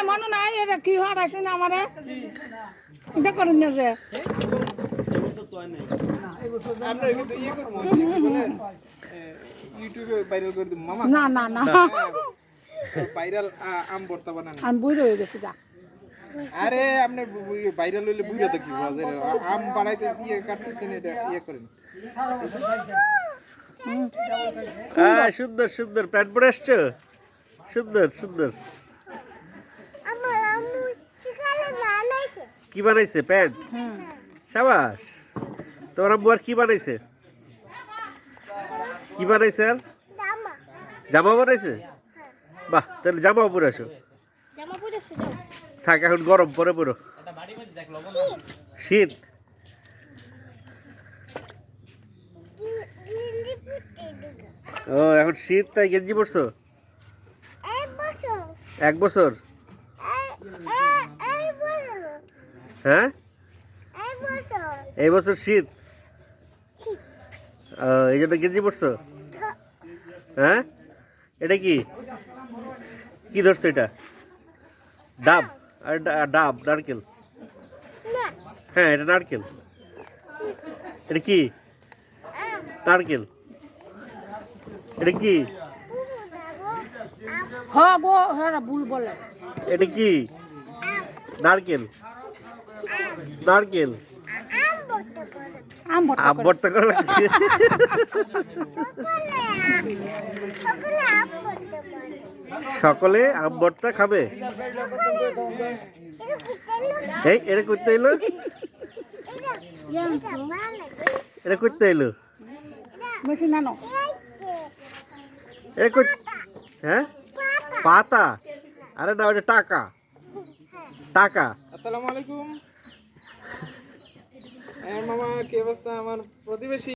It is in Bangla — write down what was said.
মনে নাই এটা কি হওয়ার আছে না আমারে এটা করেন না যে ইউটিউবে ভাইরাল করে দিব মামা না না না ভাইরাল আম ভর্তা বানান আমি বুঝে হয়ে গেছি যা আরে আপনি ভাইরাল হইলে বুঝা তো কি আম বানাইতে ইয়ে কাটতেছেন এটা ইয়ে করেন হ্যাঁ সুন্দর সুন্দর প্যান্ট পরে আসছো সুন্দর সুন্দর কি বানাইছে প্যান্ট সাবাস তোমার আম্মু আর কি বানাইছে কি বানাইছে আর জামা বানাইছে বাহ তাহলে জামাও পরে আসো থাক এখন গরম পরে পড়ো শীত ও এখন শীত তাই গেঞ্জি পরছো 1 বছর হ্যাঁ এই বছর শীত এই জন্য গেঞ্জি পরছো হ্যাঁ এটা কি কি ধরছো এটা ডাব আর ডাব নারকেল হ্যাঁ এটা নারকেল এটা কি নারকেল এটা কি হ্যাঁ গো হ্যাঁ ভুল বলে এটা কি নারকেল নারকেল আম আম ভর্তা করে লাগছে সকলে আম ভর্তা খাবে এই এটা করতে এলো এটা করতে এলো বেশি না নো এটা হ্যাঁ পাতা আরে না ওটা টাকা টাকা আসসালামু আলাইকুম মামা কি অবস্থা আমার প্রতিবেশী